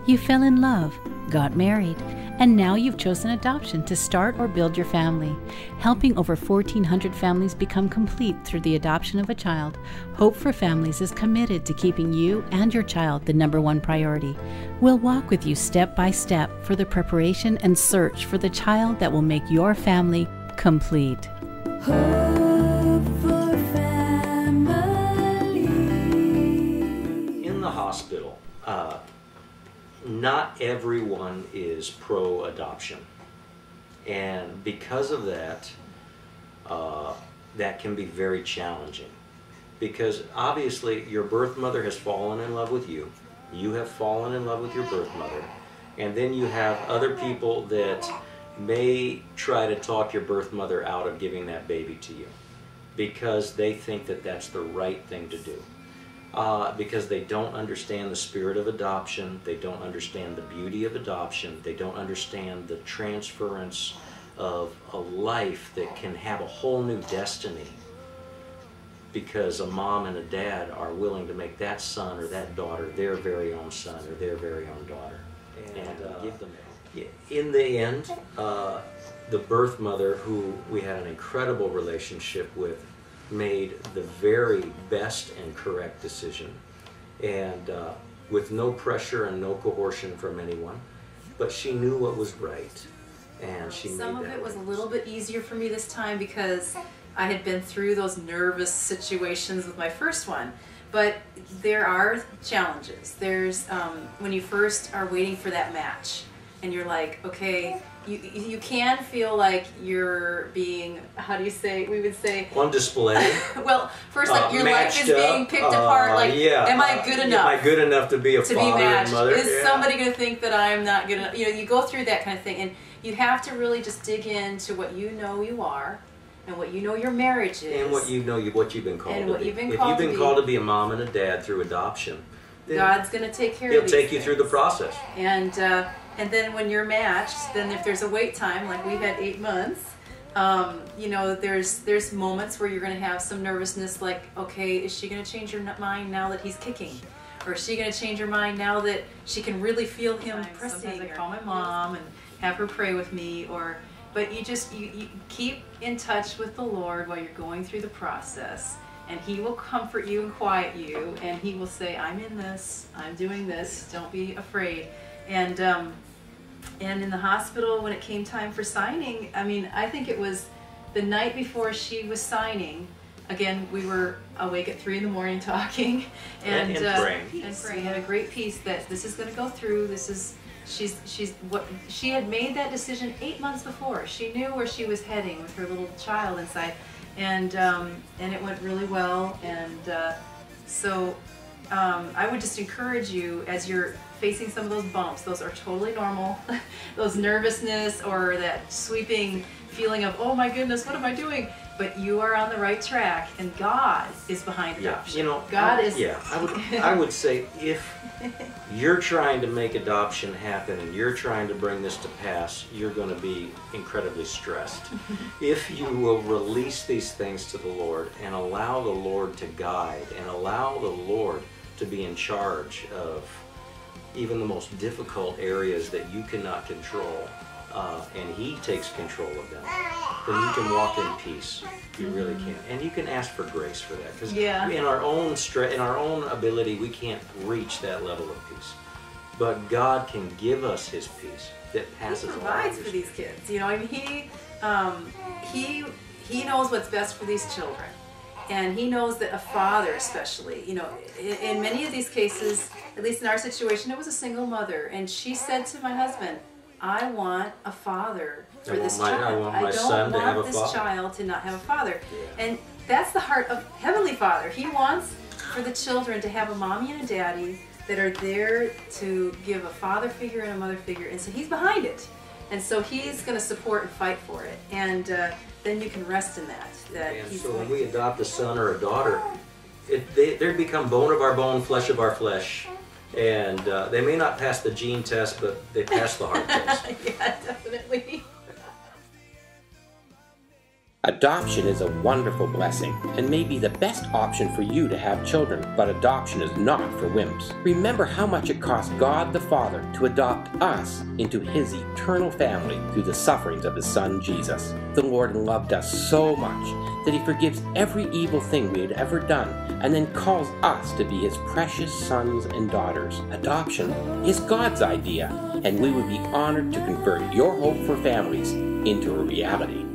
You fell in love, got married, and now you've chosen adoption to start or build your family. Helping over 1,400 families become complete through the adoption of a child, Hope for Families is committed to keeping you and your child the #1 priority. We'll walk with you step by step for the preparation and search for the child that will make your family complete. Hope for Family. In the hospital, not everyone is pro-adoption, and because of that, that can be very challenging, because obviously your birth mother has fallen in love with you, you have fallen in love with your birth mother, and then you have other people that may try to talk your birth mother out of giving that baby to you because they think that that's the right thing to do. Because they don't understand the spirit of adoption, they don't understand the beauty of adoption, they don't understand the transference of a life that can have a whole new destiny because a mom and a dad are willing to make that son or that daughter their very own son or their very own daughter and give them it. In the end, the birth mother, who we had an incredible relationship with, made the very best and correct decision, and with no pressure and no coercion from anyone, but she knew what was right, and she made that. Some of it was a little bit easier for me this time because I had been through those nervous situations with my first one, but there are challenges. There's when you first are waiting for that match and you're like, okay, you can feel like you're being, how do you say, we would say, on display. Well, first, like your life is being picked apart, like, yeah, am I good enough? Am I good enough to be a father and mother? Is somebody going to think that I'm not good enough? You know, you go through that kind of thing, and you have to really just dig into what you know you are, and what you know your marriage is, and what you know what you've been called and to what be. you've been If called you've been to be, called to be a mom and a dad through adoption, then God's going to take care of He'll these take you through the things. process. And then when you're matched, then if there's a wait time, like we had 8 months, you know, there's moments where you're going to have some nervousness, like, okay, is she going to change her mind now that he's kicking? Or is she going to change her mind now that she can really feel him pressing? Sometimes I call my mom and have her pray with me, but you keep in touch with the Lord while you're going through the process, and He will comfort you and quiet you, and He will say, I'm in this, I'm doing this, don't be afraid. And in the hospital, when it came time for signing, I mean, I think it was the night before she was signing. Again, we were awake at 3 in the morning talking and praying. And praying. Had a great peace that this is going to go through. This is she had made that decision 8 months before. She knew where she was heading with her little child inside, and it went really well. And so I would just encourage you, as you're facing some of those bumps, those are totally normal. Those nervousness or that sweeping feeling of, oh my goodness, what am I doing? But you are on the right track, and God is behind adoption. You know, God is. Yeah, I would say if you're trying to make adoption happen and you're trying to bring this to pass, you're going to be incredibly stressed. If you will release these things to the Lord and allow the Lord to guide and allow the Lord to be in charge of even the most difficult areas that you cannot control, and He takes control of them, then you can walk in peace. You really can, and you can ask for grace for that, because in our own in our own ability, we can't reach that level of peace. But God can give us His peace that passes all understanding. He provides for these kids. You know, I mean, He knows what's best for these children. And He knows that a father especially, you know, in many of these cases, at least in our situation, it was a single mother. And she said to my husband, I want a father for this child. I want my son to have a father. I don't want this child to not have a father. Yeah. And that's the heart of Heavenly Father. He wants for the children to have a mommy and a daddy that are there to give a father figure and a mother figure. And so He's behind it. And so He's going to support and fight for it. And then you can rest in that. And so when we adopt a son or a daughter, they become bone of our bone, flesh of our flesh. And they may not pass the gene test, but they pass the heart test. Yeah, definitely. Adoption is a wonderful blessing and may be the best option for you to have children, but adoption is not for wimps. Remember how much it cost God the Father to adopt us into His eternal family through the sufferings of His Son Jesus. The Lord loved us so much that He forgives every evil thing we had ever done and then calls us to be His precious sons and daughters. Adoption is God's idea, and we would be honored to convert your hope for families into a reality.